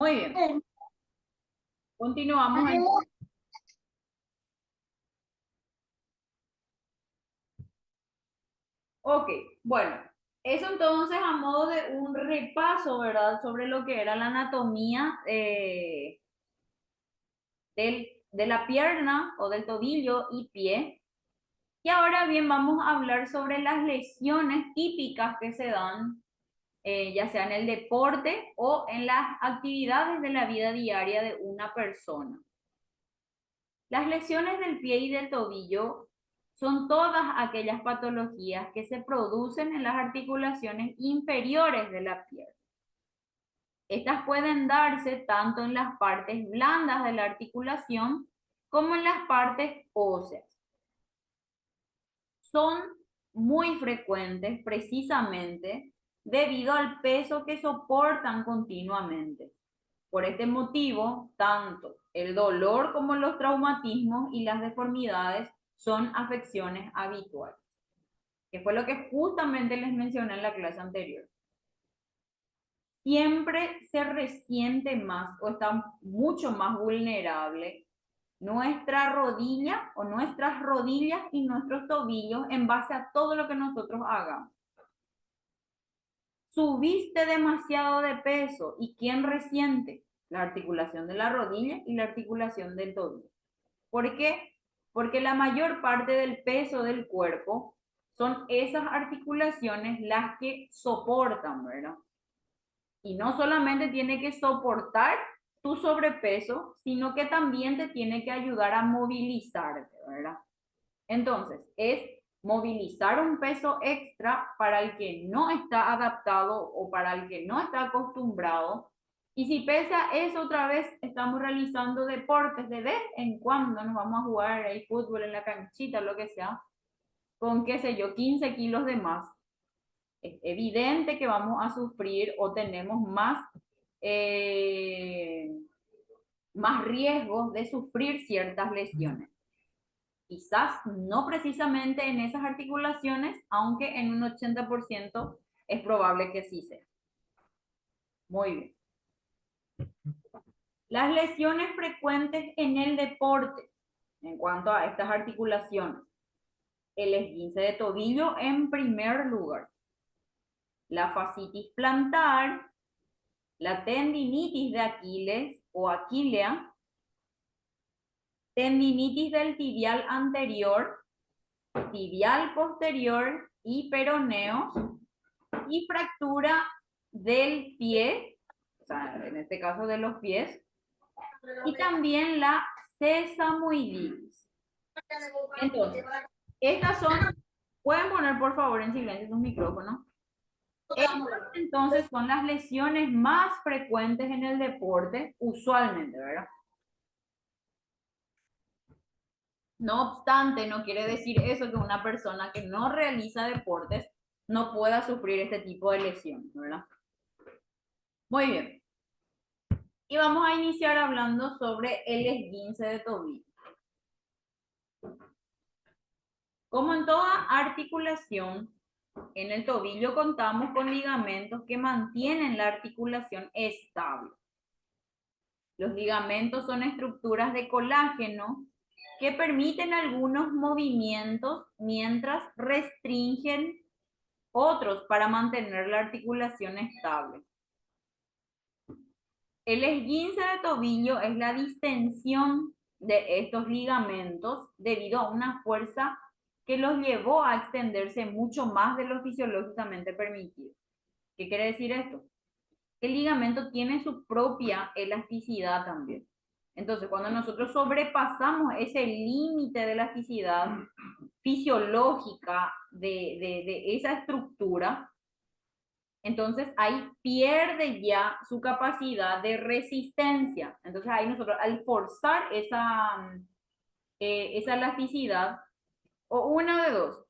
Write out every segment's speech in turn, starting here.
Muy bien, continuamos. Ok, bueno, eso entonces a modo de un repaso, ¿verdad? Sobre lo que era la anatomía de la pierna o del tobillo y pie. Y ahora bien, vamos a hablar sobre las lesiones típicas que se dan, ya sea en el deporte o en las actividades de la vida diaria de una persona. Las lesiones del pie y del tobillo son todas aquellas patologías que se producen en las articulaciones inferiores de la pierna. Estas pueden darse tanto en las partes blandas de la articulación como en las partes óseas. Son muy frecuentes precisamente debido al peso que soportan continuamente. Por este motivo, tanto el dolor como los traumatismos y las deformidades son afecciones habituales, que fue lo que justamente les mencioné en la clase anterior. Siempre se resiente más o está mucho más vulnerable nuestra rodilla o nuestras rodillas y nuestros tobillos en base a todo lo que nosotros hagamos. Subiste demasiado de peso y ¿quién resiente? La articulación de la rodilla y la articulación del tobillo. ¿Por qué? Porque la mayor parte del peso del cuerpo son esas articulaciones las que soportan, ¿verdad? Y no solamente tiene que soportar tu sobrepeso, sino que también te tiene que ayudar a movilizarte, ¿verdad? Entonces, es movilizar un peso extra para el que no está adaptado o para el que no está acostumbrado. Y si pesa eso otra vez, estamos realizando deportes de vez en cuando, nos vamos a jugar el fútbol en la canchita, lo que sea, con qué sé yo, 15 kilos de más. Es evidente que vamos a sufrir o tenemos eh, más riesgos de sufrir ciertas lesiones. Quizás no precisamente en esas articulaciones, aunque en un 80% es probable que sí sea. Muy bien. Las lesiones frecuentes en el deporte, en cuanto a estas articulaciones. El esguince de tobillo en primer lugar. La fascitis plantar, la tendinitis de Aquiles o aquilea, tendinitis del tibial anterior, tibial posterior y peroneo, y fractura del pie, o sea, en este caso de los pies, y también la sesamoiditis. Entonces, estas son, pueden poner por favor en silencio sus micrófonos. Estas entonces son las lesiones más frecuentes en el deporte, usualmente, ¿verdad? No obstante, no quiere decir eso que una persona que no realiza deportes no pueda sufrir este tipo de lesiones, ¿verdad? Muy bien. Y vamos a iniciar hablando sobre el esguince de tobillo. Como en toda articulación, en el tobillo contamos con ligamentos que mantienen la articulación estable. Los ligamentos son estructuras de colágeno que permiten algunos movimientos mientras restringen otros para mantener la articulación estable. El esguince de tobillo es la distensión de estos ligamentos debido a una fuerza que los llevó a extenderse mucho más de lo fisiológicamente permitido. ¿Qué quiere decir esto? El ligamento tiene su propia elasticidad también. Entonces, cuando nosotros sobrepasamos ese límite de elasticidad fisiológica de esa estructura, entonces ahí pierde ya su capacidad de resistencia. Entonces ahí nosotros al forzar esa elasticidad, o una de dos,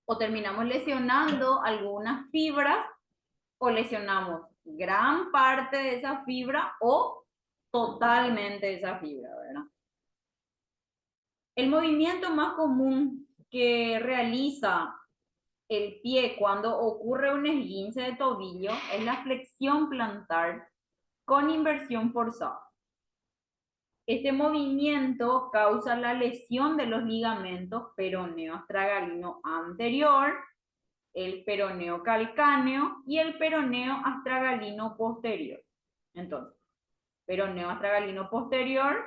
o terminamos lesionando algunas fibras o lesionamos gran parte de esa fibra o totalmente esa fibra, ¿verdad? El movimiento más común que realiza el pie cuando ocurre un esguince de tobillo es la flexión plantar, con inversión forzada. Este movimiento causa la lesión de los ligamentos peroneo astragalino anterior, el peroneo calcáneo y el peroneo astragalino posterior. Entonces, peroneo astragalino posterior,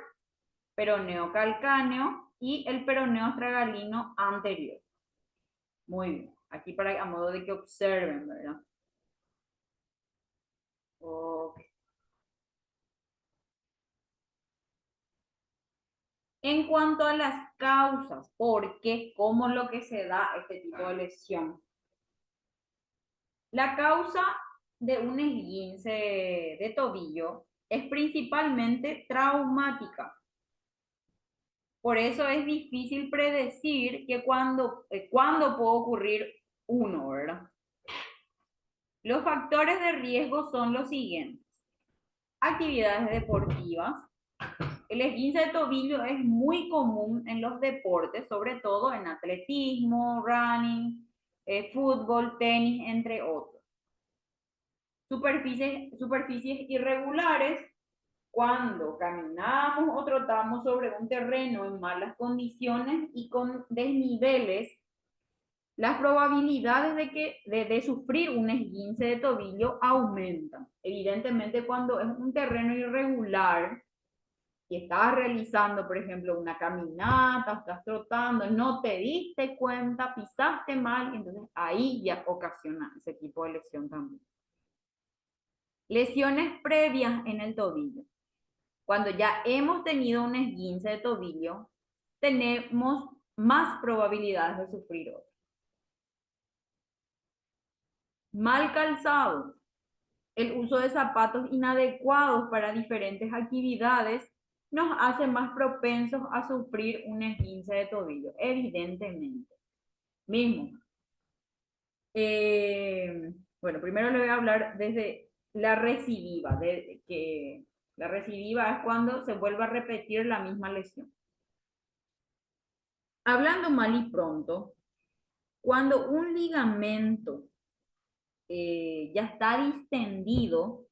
peroneo calcáneo y el peroneo astragalino anterior. Muy bien. Aquí para a modo de que observen, ¿verdad? Ok. En cuanto a las causas, ¿por qué? ¿Cómo lo que se da este tipo de lesión? La causa de un esguince de tobillo es principalmente traumática. Por eso es difícil predecir que cuándo puede ocurrir uno, ¿verdad? Los factores de riesgo son los siguientes. Actividades deportivas. El esguince de tobillo es muy común en los deportes, sobre todo en atletismo, running, fútbol, tenis, entre otros. Superficies irregulares, cuando caminamos o trotamos sobre un terreno en malas condiciones y con desniveles, las probabilidades de sufrir un esguince de tobillo aumentan. Evidentemente, cuando es un terreno irregular y estás realizando, por ejemplo, una caminata, estás trotando, no te diste cuenta, pisaste mal, entonces ahí ya ocasiona ese tipo de lesión también. Lesiones previas en el tobillo. Cuando ya hemos tenido un esguince de tobillo, tenemos más probabilidades de sufrir otro. Mal calzado. El uso de zapatos inadecuados para diferentes actividades nos hace más propensos a sufrir un esguince de tobillo, evidentemente. Mismo. Bueno, primero le voy a hablar desde la recidiva, que la recidiva es cuando se vuelve a repetir la misma lesión. Hablando mal y pronto, cuando un ligamento ya está distendido, o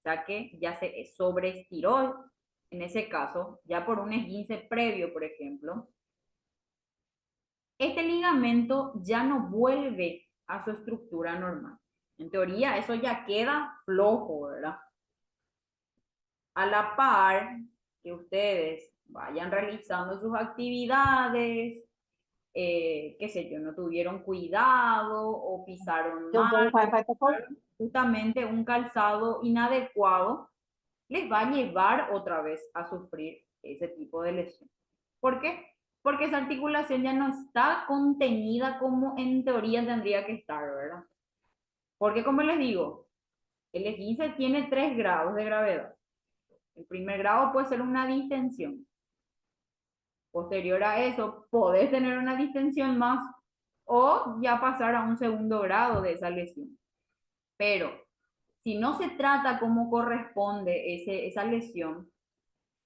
sea que ya se sobreestiró, en ese caso, ya por un esguince previo, por ejemplo, este ligamento ya no vuelve a su estructura normal. En teoría, eso ya queda flojo, ¿verdad? A la par que ustedes vayan realizando sus actividades, qué sé yo, no tuvieron cuidado o pisaron mal, justamente un calzado inadecuado les va a llevar otra vez a sufrir ese tipo de lesión. ¿Por qué? Porque esa articulación ya no está contenida como en teoría tendría que estar, ¿verdad? Porque como les digo, el esguince tiene 3 grados de gravedad. El primer grado puede ser una distensión. Posterior a eso, podés tener una distensión más o ya pasar a un segundo grado de esa lesión. Pero si no se trata como corresponde esa lesión,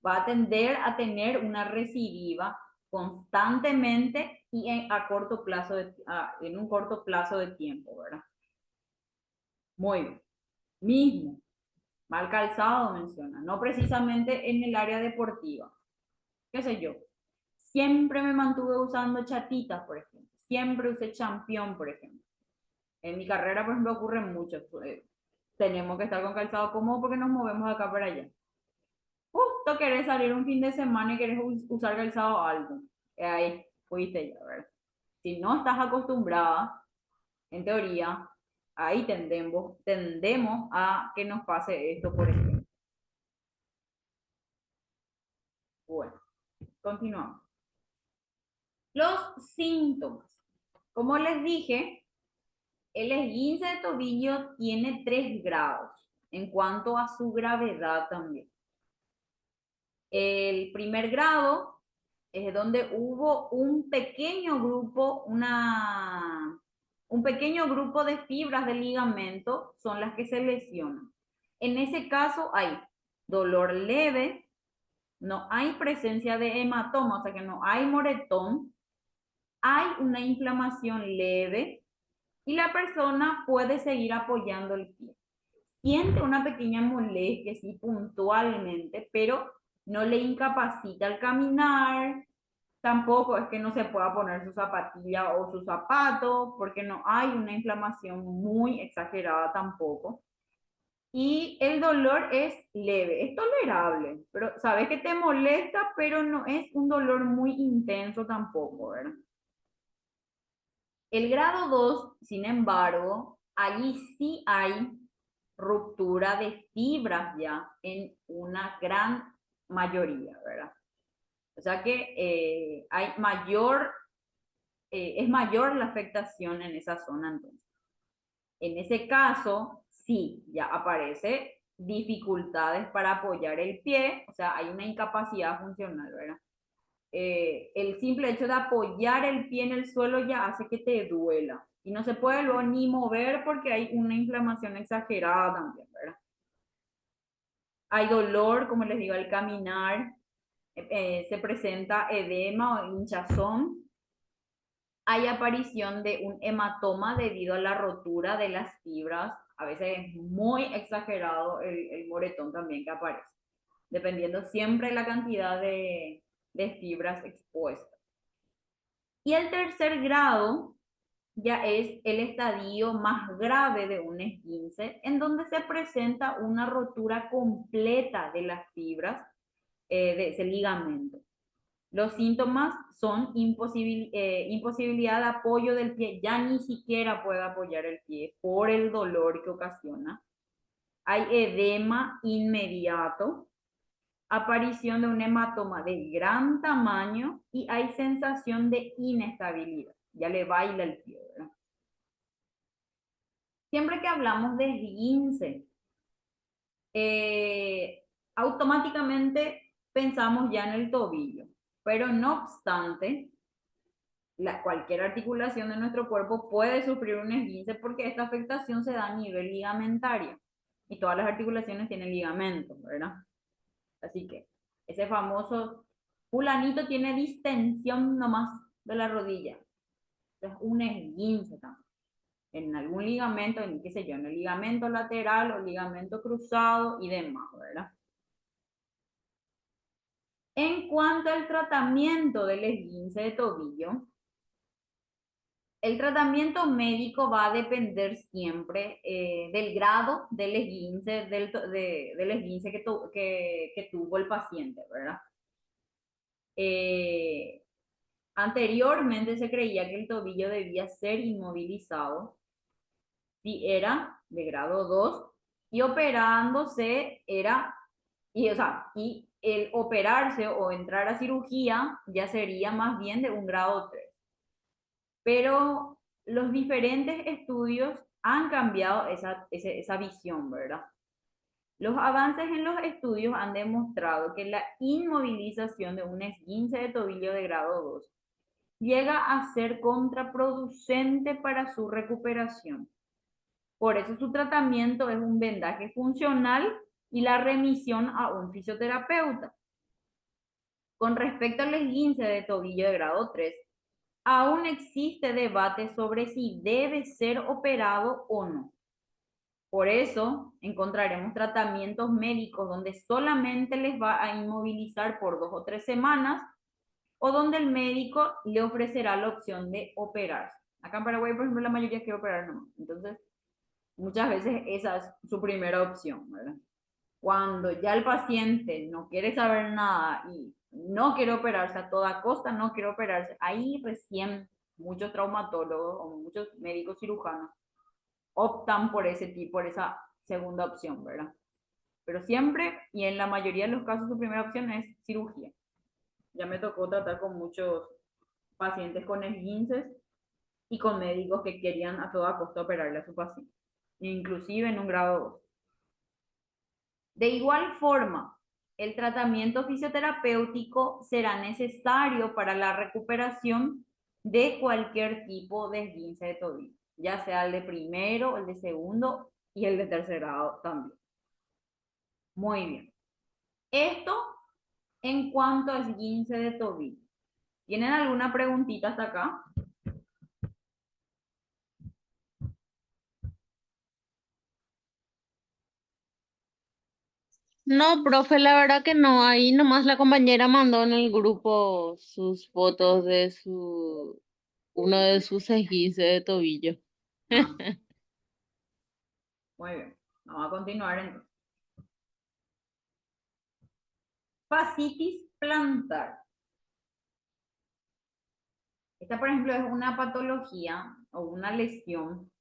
va a tender a tener una recidiva constantemente y en un corto plazo de tiempo, ¿verdad? Muy bien. Mismo, mal calzado menciona, no precisamente en el área deportiva. ¿Qué sé yo? Siempre me mantuve usando chatitas, por ejemplo. Siempre usé champión, por ejemplo. En mi carrera, por ejemplo, ocurre mucho. Tenemos que estar con calzado cómodo porque nos movemos de acá para allá. Justo querés salir un fin de semana y querés usar calzado alto. Ahí fuiste ya, ¿verdad? Si no estás acostumbrada, en teoría, ahí tendemos a que nos pase esto, por ejemplo. Bueno, continuamos. Los síntomas. Como les dije, el esguince de tobillo tiene 3 grados en cuanto a su gravedad también. El primer grado es donde hubo un pequeño grupo, un pequeño grupo de fibras del ligamento son las que se lesionan. En ese caso hay dolor leve, no hay presencia de hematoma, o sea que no hay moretón, hay una inflamación leve y la persona puede seguir apoyando el pie. siente una pequeña molestia, sí, puntualmente, pero no le incapacita al caminar, tampoco es que no se pueda poner su zapatilla o su zapato, porque no hay una inflamación muy exagerada tampoco. Y el dolor es leve, es tolerable, pero sabes que te molesta, pero no es un dolor muy intenso tampoco, ¿verdad? El grado 2, sin embargo, allí sí hay ruptura de fibras ya en una gran mayoría, ¿verdad? O sea que hay mayor, es mayor la afectación en esa zona entonces. En ese caso, sí, ya aparece dificultades para apoyar el pie, o sea, hay una incapacidad funcional, ¿verdad? El simple hecho de apoyar el pie en el suelo ya hace que te duela. Y no se puede luego ni mover porque hay una inflamación exagerada también, ¿verdad? Hay dolor, como les digo, al caminar, se presenta edema o hinchazón, hay aparición de un hematoma debido a la rotura de las fibras, a veces es muy exagerado el moretón también que aparece, dependiendo siempre de la cantidad de fibras expuestas. Y el tercer grado ya es el estadio más grave de un esguince, en donde se presenta una rotura completa de las fibras de ese ligamento. Los síntomas son imposibilidad de apoyo del pie, ya ni siquiera puede apoyar el pie por el dolor que ocasiona. Hay edema inmediato, aparición de un hematoma de gran tamaño y hay sensación de inestabilidad. Ya le baila el pie, ¿verdad? Siempre que hablamos de esguince, automáticamente pensamos ya en el tobillo, pero no obstante, cualquier articulación de nuestro cuerpo puede sufrir un esguince porque esta afectación se da a nivel ligamentario y todas las articulaciones tienen ligamentos, ¿verdad? Así que ese famoso fulanito tiene distensión nomás de la rodilla, es un esguince también. En algún ligamento, en qué sé yo, en el ligamento lateral o ligamento cruzado y demás, ¿verdad? En cuanto al tratamiento del esguince de tobillo, el tratamiento médico va a depender siempre del grado del esguince, del esguince que tuvo el paciente, ¿verdad? Eh, Anteriormente se creía que el tobillo debía ser inmovilizado si era de grado 2 y operándose era, y, o sea, y el operarse o entrar a cirugía ya sería más bien de un grado 3. Pero los diferentes estudios han cambiado esa visión, ¿verdad? Los avances en los estudios han demostrado que la inmovilización de un esguince de tobillo de grado 2 llega a ser contraproducente para su recuperación. Por eso su tratamiento es un vendaje funcional y la remisión a un fisioterapeuta. Con respecto al esguince de tobillo de grado 3, aún existe debate sobre si debe ser operado o no. Por eso encontraremos tratamientos médicos donde solamente les va a inmovilizar por 2 o 3 semanas o donde el médico le ofrecerá la opción de operarse. Acá en Paraguay, por ejemplo, la mayoría quiere operar nomás. Entonces, muchas veces esa es su primera opción, ¿verdad? Cuando ya el paciente no quiere saber nada y no quiere operarse a toda costa, no quiere operarse, ahí recién muchos traumatólogos o muchos médicos cirujanos optan por ese tipo, por esa segunda opción, ¿verdad? Pero siempre y en la mayoría de los casos su primera opción es cirugía. Ya me tocó tratar con muchos pacientes con esguinces y con médicos que querían a toda costa operarle a su paciente, inclusive en un grado 2. De igual forma, el tratamiento fisioterapéutico será necesario para la recuperación de cualquier tipo de esguince de tobillo, ya sea el de primero, el de segundo y el de tercer grado también. Muy bien. Esto en cuanto a esguince de tobillo. ¿Tienen alguna preguntita hasta acá? No, profe, la verdad que no. Ahí nomás la compañera mandó en el grupo sus fotos de uno de sus esguinces de tobillo. Ah, muy bien. Vamos a continuar entonces. Fascitis plantar. Esta, por ejemplo, es una patología o una lesión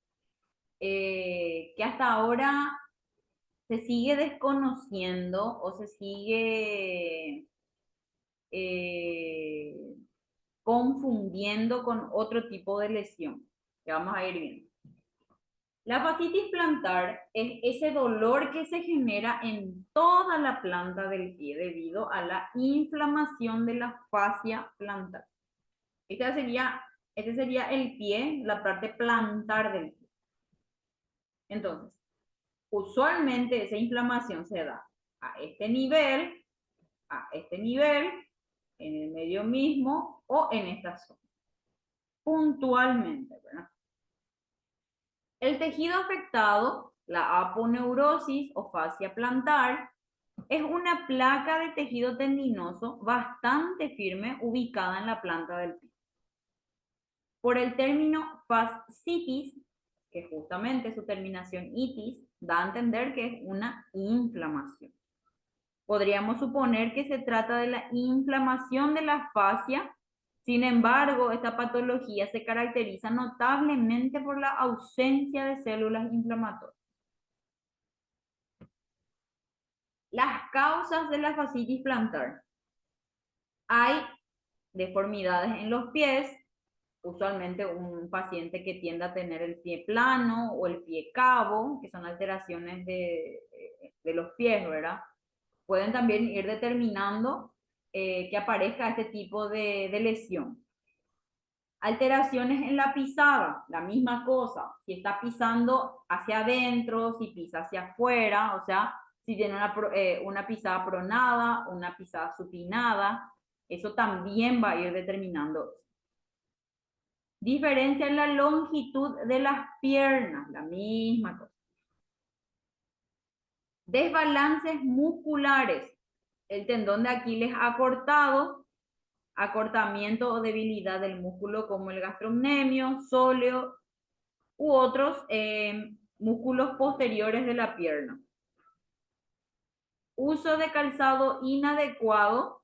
que hasta ahora se sigue desconociendo o se sigue eh, confundiendo con otro tipo de lesión, que vamos a ir viendo. La fascitis plantar es ese dolor que se genera en toda la planta del pie debido a la inflamación de la fascia plantar. Este sería el pie, la parte plantar del pie. Entonces, usualmente esa inflamación se da a este nivel, en el medio mismo o en esta zona. Puntualmente, ¿verdad? El tejido afectado, la aponeurosis o fascia plantar, es una placa de tejido tendinoso bastante firme ubicada en la planta del pie. Por el término fascitis, que justamente su terminación itis, da a entender que es una inflamación. Podríamos suponer que se trata de la inflamación de la fascia. Sin embargo, esta patología se caracteriza notablemente por la ausencia de células inflamatorias. Las causas de la fascitis plantar. Hay deformidades en los pies, usualmente un paciente que tiende a tener el pie plano o el pie cabo, que son alteraciones de los pies, ¿verdad? Pueden también ir determinando que aparezca este tipo de lesión. Alteraciones en la pisada, la misma cosa. Si está pisando hacia adentro, si pisa hacia afuera, o sea, si tiene una pisada pronada, una pisada supinada, eso también va a ir determinando. Diferencia en la longitud de las piernas, la misma cosa. Desbalances musculares, el tendón de Aquiles acortado, acortamiento o debilidad del músculo como el gastrocnemio, sóleo u otros músculos posteriores de la pierna. Uso de calzado inadecuado,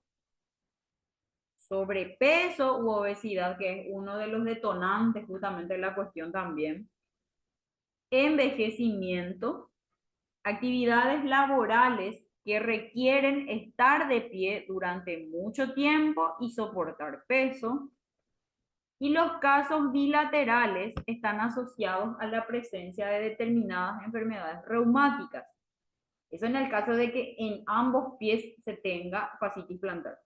sobrepeso u obesidad, que es uno de los detonantes justamente de la cuestión también. Envejecimiento, actividades laborales que requieren estar de pie durante mucho tiempo y soportar peso. Y los casos bilaterales están asociados a la presencia de determinadas enfermedades reumáticas. Eso en el caso de que en ambos pies se tenga fascitis plantar.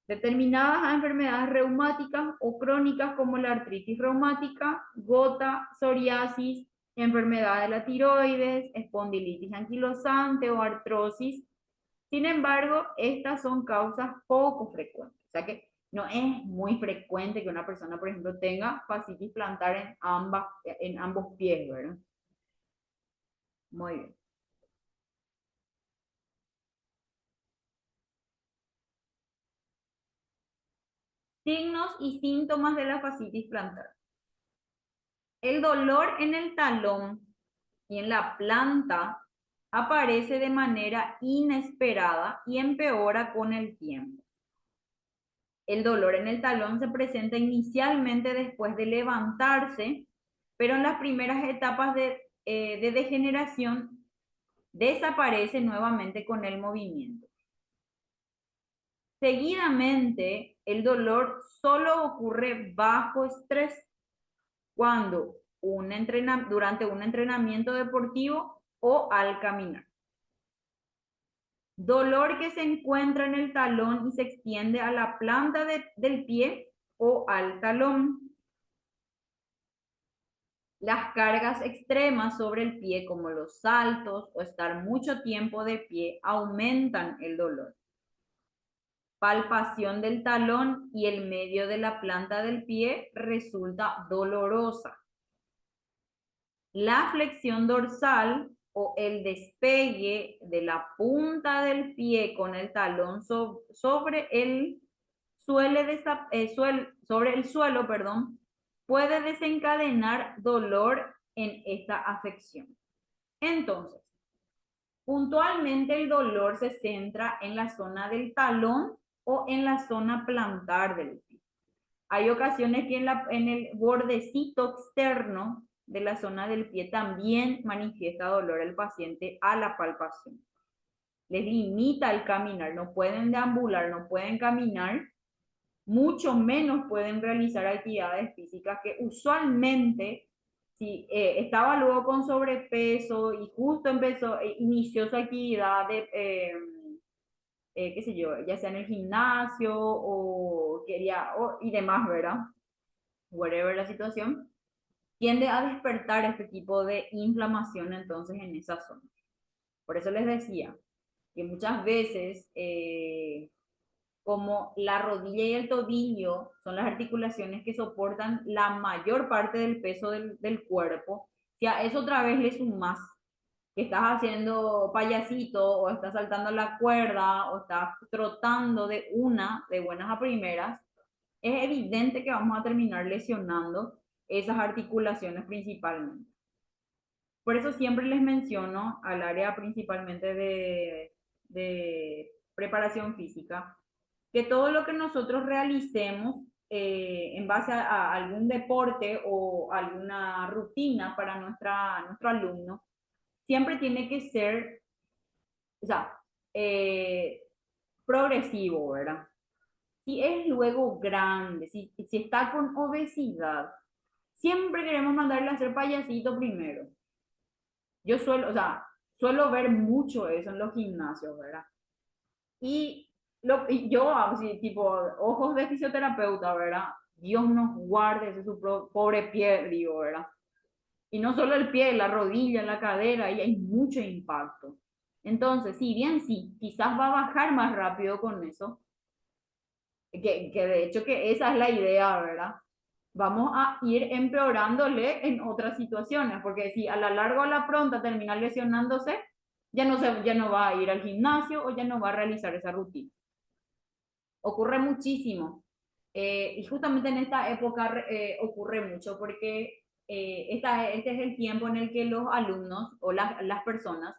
Determinadas enfermedades reumáticas o crónicas como la artritis reumática, gota, psoriasis, enfermedad de la tiroides, espondilitis anquilosante o artrosis. Sin embargo, estas son causas poco frecuentes. O sea que no es muy frecuente que una persona, por ejemplo, tenga fascitis plantar en ambos pies, ¿verdad? Muy bien. Signos y síntomas de la fascitis plantar. El dolor en el talón y en la planta aparece de manera inesperada y empeora con el tiempo. El dolor en el talón se presenta inicialmente después de levantarse, pero en las primeras etapas de degeneración desaparece nuevamente con el movimiento. Seguidamente, el dolor solo ocurre bajo estrés cuando durante un entrenamiento deportivo o al caminar. Dolor que se encuentra en el talón y se extiende a la planta del pie o al talón. Las cargas extremas sobre el pie, como los saltos o estar mucho tiempo de pie, aumentan el dolor. Palpación del talón y el medio de la planta del pie resulta dolorosa. La flexión dorsal o el despegue de la punta del pie con el talón sobre el sobre el suelo, perdón, puede desencadenar dolor en esta afección. Entonces, puntualmente el dolor se centra en la zona del talón o en la zona plantar del pie. Hay ocasiones que en el bordecito externo de la zona del pie también manifiesta dolor el paciente a la palpación. Les limita el caminar, no pueden deambular, no pueden caminar, mucho menos pueden realizar actividades físicas que usualmente, si estaba luego con sobrepeso y justo inició su actividad de, qué sé yo, ya sea en el gimnasio o y demás, ¿verdad? Whatever la situación, tiende a despertar este tipo de inflamación entonces en esa zona. Por eso les decía que muchas veces, como la rodilla y el tobillo son las articulaciones que soportan la mayor parte del peso del cuerpo, si a eso otra vez le sumas que estás haciendo payasito o estás saltando la cuerda o estás trotando de buenas a primeras, es evidente que vamos a terminar lesionando esas articulaciones principalmente. Por eso siempre les menciono al área principalmente de preparación física, que todo lo que nosotros realicemos en base a algún deporte o alguna rutina para nuestro alumno, siempre tiene que ser, o sea, eh, progresivo, ¿verdad? Si es luego grande, si está con obesidad, siempre queremos mandarle a hacer payasito primero. Yo suelo ver mucho eso en los gimnasios, ¿verdad? Y yo, así, tipo, ojos de fisioterapeuta, ¿verdad? Dios nos guarde ese su pobre pie, digo, ¿verdad? Y no solo el pie, la rodilla, la cadera, ahí hay mucho impacto. Entonces, si bien sí, quizás va a bajar más rápido con eso, que de hecho que esa es la idea, ¿verdad? Vamos a ir empeorándole en otras situaciones, porque si a la larga o a la pronta termina lesionándose, ya no va a ir al gimnasio o ya no va a realizar esa rutina. Ocurre muchísimo. Y justamente en esta época ocurre mucho porque este es el tiempo en el que los alumnos o las personas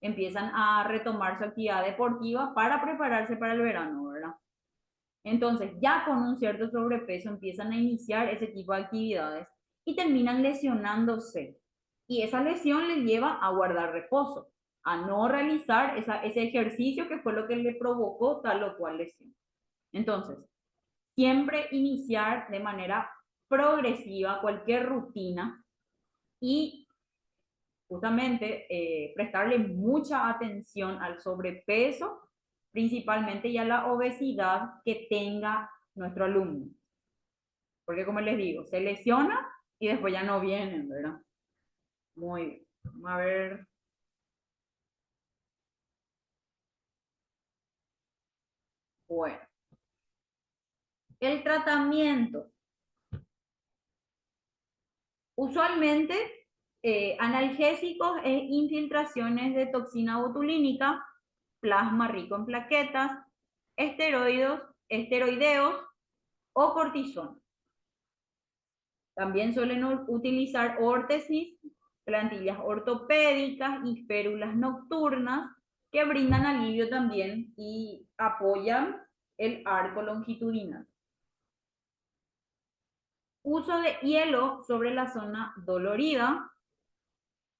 empiezan a retomar su actividad deportiva para prepararse para el verano, ¿verdad? Entonces, ya con un cierto sobrepeso empiezan a iniciar ese tipo de actividades y terminan lesionándose. Y esa lesión les lleva a guardar reposo, a no realizar ese ejercicio que fue lo que le provocó tal o cual lesión. Entonces, siempre iniciar de manera progresiva cualquier rutina y justamente prestarle mucha atención al sobrepeso principalmente y a la obesidad que tenga nuestro alumno. Porque como les digo, se lesiona y después ya no vienen, ¿verdad? Muy bien. Vamos a ver. Bueno, el tratamiento. Usualmente, analgésicos e infiltraciones de toxina botulínica, plasma rico en plaquetas, esteroideos o cortisona. También suelen utilizar órtesis, plantillas ortopédicas y férulas nocturnas que brindan alivio también y apoyan el arco longitudinal. Uso de hielo sobre la zona dolorida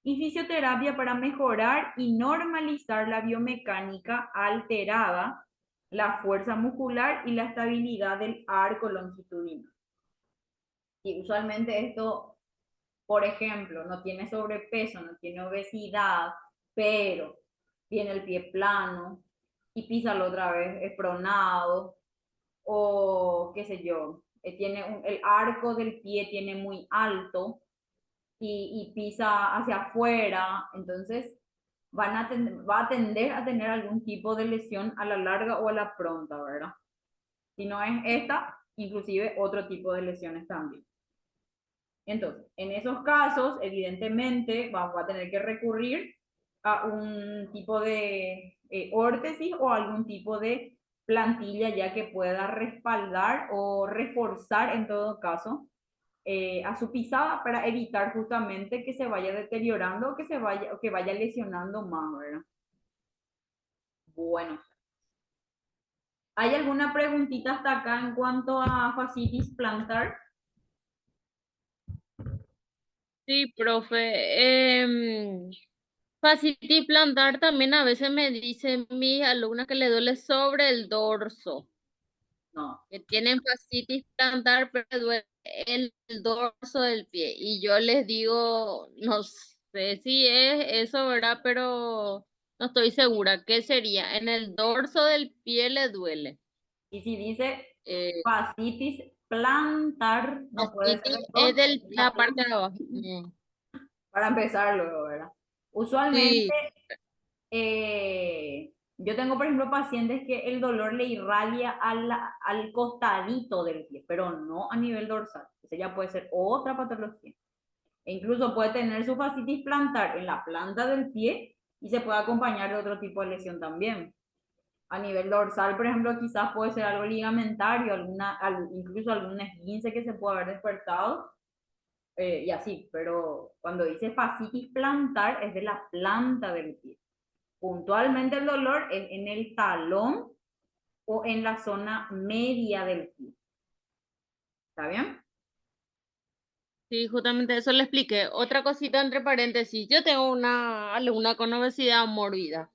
y fisioterapia para mejorar y normalizar la biomecánica alterada, la fuerza muscular y la estabilidad del arco longitudinal. Y usualmente esto, por ejemplo, no tiene sobrepeso, no tiene obesidad, pero tiene el pie plano y písalo otra vez, es pronado, o qué sé yo, el arco del pie tiene muy alto y pisa hacia afuera, entonces va a tender a tener algún tipo de lesión a la larga o a la pronta, ¿verdad? Si no es esta, inclusive otro tipo de lesiones también. Entonces, en esos casos, evidentemente, vamos a tener que recurrir a un tipo de órtesis o algún tipo de plantilla ya que pueda respaldar o reforzar en todo caso a su pisada para evitar justamente que se vaya deteriorando o que vaya lesionando más, ¿verdad? Bueno, ¿hay alguna preguntita hasta acá en cuanto a fascitis plantar? Sí, profe. Fascitis plantar también a veces me dicen mis alumnas que le duele sobre el dorso, No. que tienen fascitis plantar, pero le duele el dorso del pie. Y yo les digo, no sé si es eso, ¿verdad? Pero no estoy segura. ¿Qué sería? En el dorso del pie le duele. Y si dice Eh, fascitis plantar, no puede ser fascitis el es dorso, de es la la parte planta. de abajo. Mm. Para empezar luego, ¿verdad? Usualmente, Sí, yo tengo, por ejemplo, pacientes que el dolor le irradia al costadito del pie, pero no a nivel dorsal. Esa ya puede ser otra patología. E incluso puede tener su fascitis plantar en la planta del pie y se puede acompañar de otro tipo de lesión también. A nivel dorsal, por ejemplo, quizás puede ser algo ligamentario, incluso algún esguince que se puede haber despertado y así, pero cuando dice fascitis plantar es de la planta del pie. Puntualmente el dolor es en el talón o en la zona media del pie. ¿Está bien? sí, justamente eso le expliqué. Otra cosita entre paréntesis, yo tengo una alumna con obesidad mórbida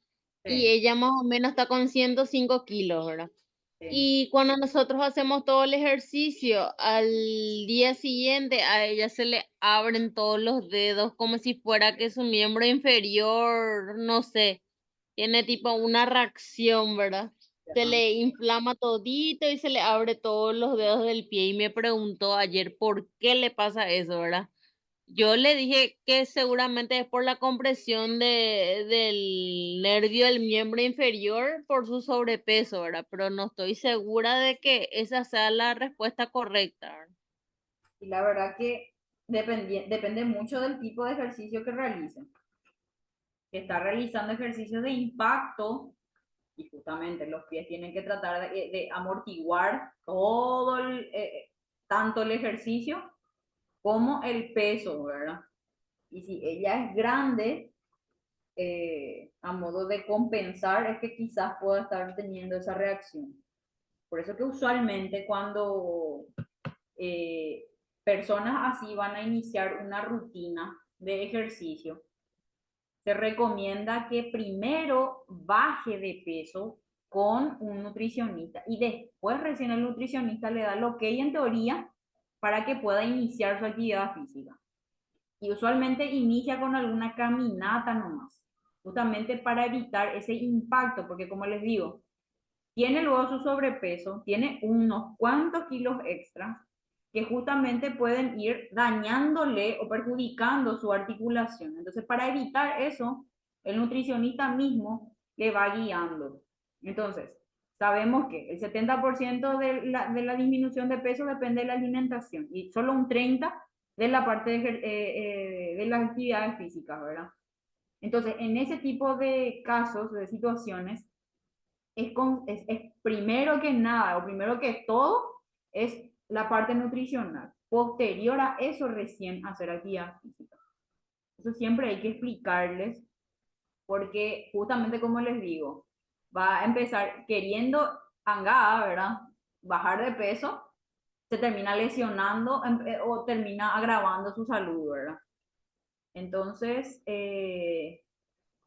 y Sí, ella más o menos está con 105 kilos, ¿verdad? sí. Y cuando nosotros hacemos todo el ejercicio, al día siguiente a ella se le abren todos los dedos como si fuera que su miembro inferior, no sé, tiene tipo una reacción, ¿verdad? Se Ajá. le inflama todito y se le abre todos los dedos del pie y me preguntó ayer por qué le pasa eso, ¿verdad? Yo le dije que seguramente es por la compresión del nervio del miembro inferior por su sobrepeso, ¿verdad? Pero no estoy segura de que esa sea la respuesta correcta, ¿verdad? Y la verdad que depende mucho del tipo de ejercicio que realicen. Si está realizando ejercicios de impacto, y justamente los pies tienen que tratar de amortiguar todo tanto el ejercicio como el peso, ¿verdad? Y si ella es grande, a modo de compensar, es que quizás pueda estar teniendo esa reacción. Por eso que usualmente cuando eh, personas así van a iniciar una rutina de ejercicio, se recomienda que primero baje de peso con un nutricionista y después recién el nutricionista le da lo que hay en teoría para que pueda iniciar su actividad física. Y usualmente inicia con alguna caminata nomás, justamente para evitar ese impacto, porque como les digo, tiene luego su sobrepeso, tiene unos cuantos kilos extra que justamente pueden ir dañándole o perjudicando su articulación. Entonces, para evitar eso, el nutricionista mismo le va guiando. Entonces, sabemos que el 70% de la disminución de peso depende de la alimentación y solo un 30% de la parte de las actividades físicas, ¿verdad? Entonces, en ese tipo de casos, de situaciones, es primero que nada, o primero que todo, es la parte nutricional. Posterior a eso, recién hacer actividad física. Eso siempre hay que explicarles, porque justamente como les digo, va a empezar queriendo angada, ¿verdad? Bajar de peso, se termina lesionando o termina agravando su salud, ¿verdad? Entonces,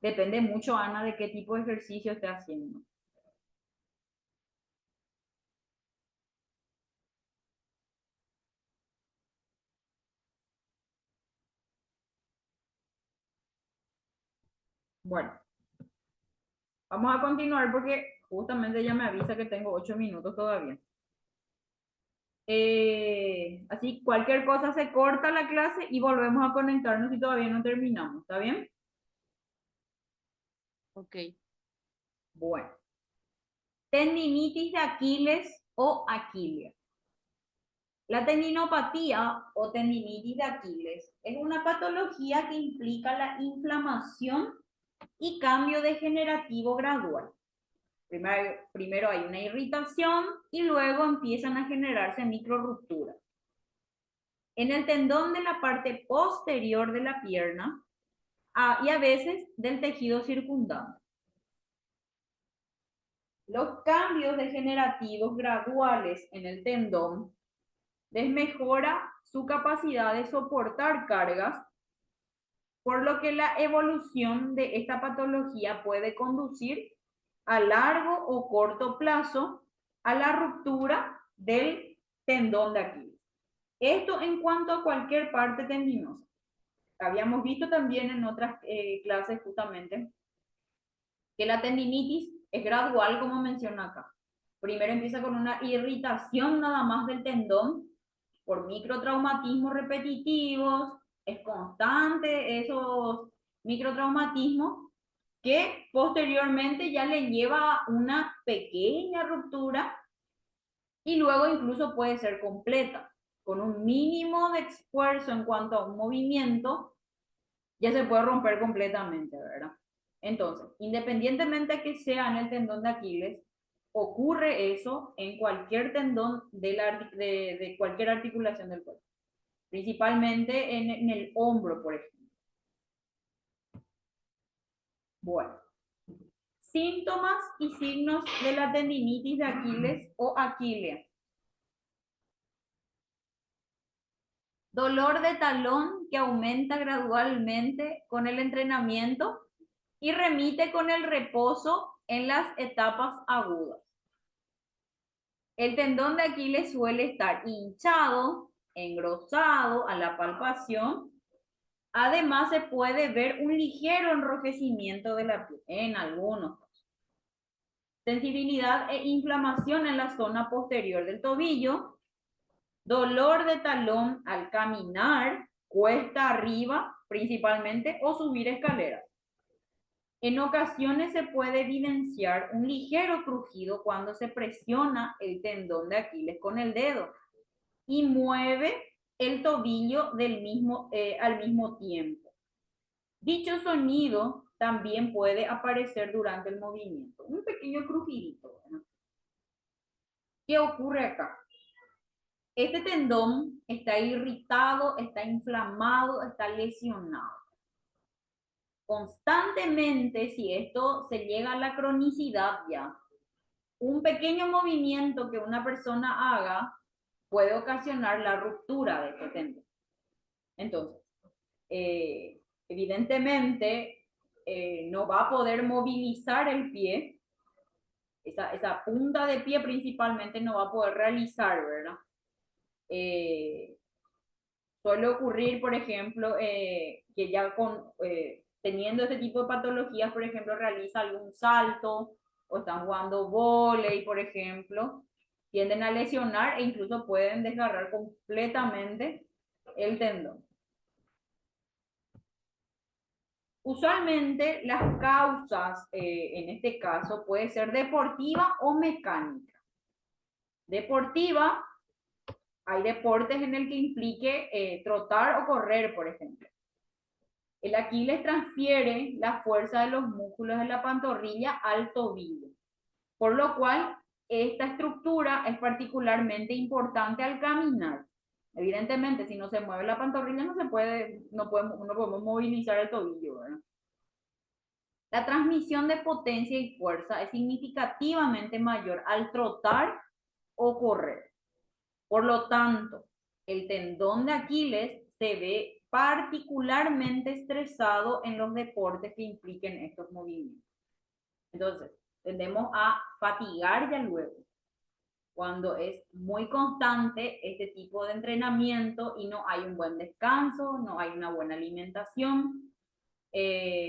depende mucho, Ana, de qué tipo de ejercicio esté haciendo. Bueno, vamos a continuar porque justamente ya me avisa que tengo 8 minutos todavía. Así, cualquier cosa se corta la clase y volvemos a conectarnos si todavía no terminamos. ¿Está bien? Ok. Bueno. Tendinitis de Aquiles o Aquilia. La tendinopatía o tendinitis de Aquiles es una patología que implica la inflamación y cambio degenerativo gradual. Primero hay una irritación y luego empiezan a generarse microrupturas. En el tendón de la parte posterior de la pierna y a veces del tejido circundante. Los cambios degenerativos graduales en el tendón desmejora su capacidad de soportar cargas, por lo que la evolución de esta patología puede conducir a largo o corto plazo a la ruptura del tendón de Aquiles. Esto en cuanto a cualquier parte tendinosa. Habíamos visto también en otras clases justamente que la tendinitis es gradual, como menciona acá. Primero empieza con una irritación nada más del tendón por microtraumatismos repetitivos, es constante esos microtraumatismos que posteriormente ya le lleva a una pequeña ruptura y luego incluso puede ser completa. Con un mínimo de esfuerzo en cuanto a un movimiento, ya se puede romper completamente, ¿verdad? Entonces, independientemente de que sea en el tendón de Aquiles, ocurre eso en cualquier tendón de cualquier articulación del cuerpo, principalmente en el hombro, por ejemplo. Bueno, síntomas y signos de la tendinitis de Aquiles o aquilea. Dolor de talón que aumenta gradualmente con el entrenamiento y remite con el reposo en las etapas agudas. El tendón de Aquiles suele estar hinchado, engrosado a la palpación. Además, se puede ver un ligero enrojecimiento de la piel en algunos casos. Sensibilidad e inflamación en la zona posterior del tobillo. Dolor de talón al caminar, cuesta arriba principalmente, o subir escaleras. En ocasiones se puede evidenciar un ligero crujido cuando se presiona el tendón de Aquiles con el dedo y mueve el tobillo al mismo tiempo. Dicho sonido también puede aparecer durante el movimiento, un pequeño crujidito, ¿no? ¿Qué ocurre acá? Este tendón está irritado, está inflamado, está lesionado. Constantemente, si esto se llega a la cronicidad ya, un pequeño movimiento que una persona haga puede ocasionar la ruptura de este tendón. Entonces, evidentemente, no va a poder movilizar el pie, esa punta de pie principalmente no va a poder realizar, ¿verdad? Suele ocurrir, por ejemplo, que ya teniendo este tipo de patologías, por ejemplo, realiza algún salto o están jugando vóley, por ejemplo, tienden a lesionar e incluso pueden desgarrar completamente el tendón. Usualmente las causas en este caso puede ser deportiva o mecánica. Deportiva, hay deportes en el que implique trotar o correr, por ejemplo. El Aquiles transfiere la fuerza de los músculos de la pantorrilla al tobillo, por lo cual esta estructura es particularmente importante al caminar. Evidentemente, si no se mueve la pantorrilla, no podemos movilizar el tobillo, ¿verdad? La transmisión de potencia y fuerza es significativamente mayor al trotar o correr. Por lo tanto, el tendón de Aquiles se ve particularmente estresado en los deportes que impliquen estos movimientos. Entonces, tendemos a fatigar ya luego. Cuando es muy constante este tipo de entrenamiento y no hay un buen descanso, no hay una buena alimentación,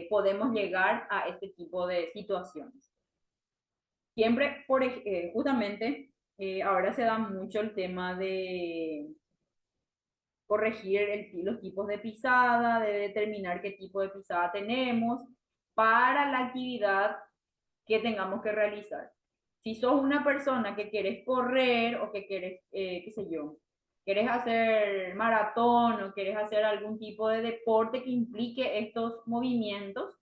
podemos llegar a este tipo de situaciones. Siempre, justamente, ahora se da mucho el tema de corregir los tipos de pisada, de determinar qué tipo de pisada tenemos para la actividad que tengamos que realizar. Si sos una persona que quieres correr o que quieres, qué sé yo, quieres hacer maratón o quieres hacer algún tipo de deporte que implique estos movimientos,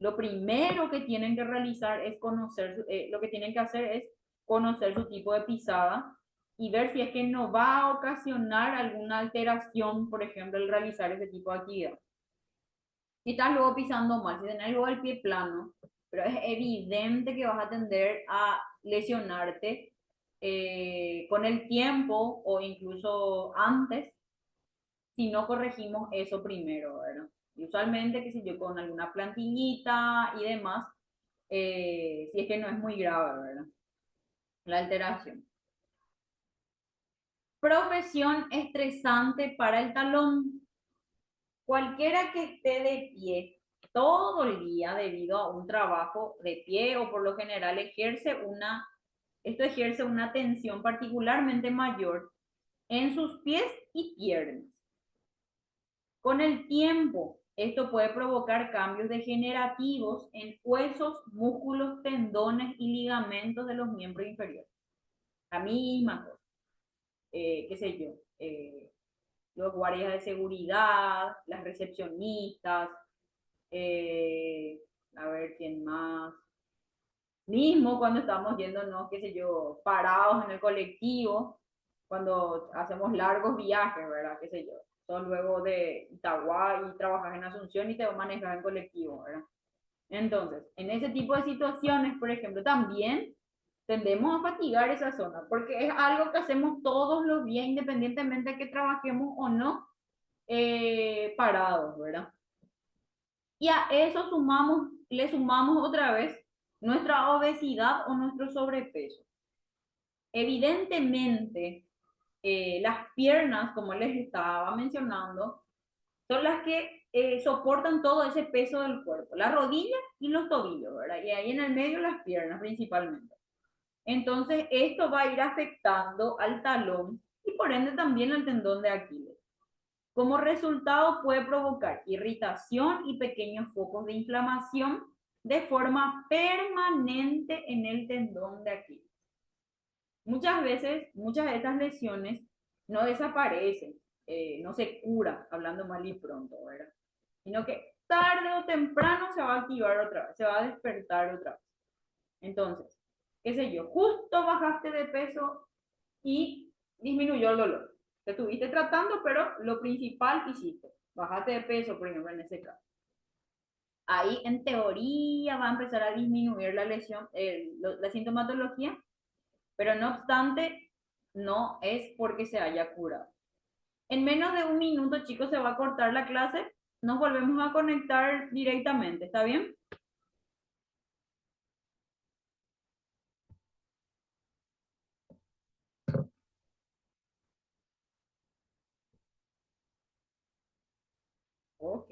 lo primero que tienen que realizar es conocer, lo que tienen que hacer es conocer su tipo de pisada y ver si es que no va a ocasionar alguna alteración, por ejemplo, el realizar ese tipo de actividad. Si estás luego pisando mal, si tenés luego el pie plano, pero es evidente que vas a tender a lesionarte con el tiempo o incluso antes si no corregimos eso primero, ¿verdad? Y usualmente, qué sé yo, con alguna plantillita y demás, si es que no es muy grave, ¿verdad? La alteración. Profesión estresante para el talón. Cualquiera que esté de pie todo el día debido a un trabajo de pie o por lo general esto ejerce una tensión particularmente mayor en sus pies y piernas. Con el tiempo, esto puede provocar cambios degenerativos en huesos, músculos, tendones y ligamentos de los miembros inferiores. La misma cosa, qué sé yo, los guardias de seguridad, las recepcionistas, a ver quién más. Mismo cuando estamos yéndonos, qué sé yo, parados en el colectivo, cuando hacemos largos viajes, ¿verdad? Qué sé yo. Son luego de Itagua y trabajas en Asunción y te manejas en colectivo, ¿verdad? Entonces, en ese tipo de situaciones, por ejemplo, también tendemos a fatigar esa zona, porque es algo que hacemos todos los días, independientemente de que trabajemos o no parados, ¿verdad? Y a eso le sumamos otra vez nuestra obesidad o nuestro sobrepeso. Evidentemente, las piernas, como les estaba mencionando, son las que soportan todo ese peso del cuerpo, la rodilla y los tobillos, ¿verdad? Y ahí en el medio las piernas principalmente. Entonces, esto va a ir afectando al talón y por ende también al tendón de Aquiles. Como resultado puede provocar irritación y pequeños focos de inflamación de forma permanente en el tendón de Aquiles. Muchas veces, muchas de estas lesiones no desaparecen, no se curan, hablando mal y pronto, ¿verdad? Sino que tarde o temprano se va a activar otra vez, se va a despertar otra vez. Entonces, qué sé yo, justo bajaste de peso y disminuyó el dolor. Te estuviste tratando, pero lo principal hiciste. Bajaste de peso, por ejemplo, en ese caso. Ahí, en teoría, va a empezar a disminuir la lesión, la sintomatología, pero no obstante, no es porque se haya curado. En menos de un minuto, chicos, se va a cortar la clase. Nos volvemos a conectar directamente, ¿está bien? Ok.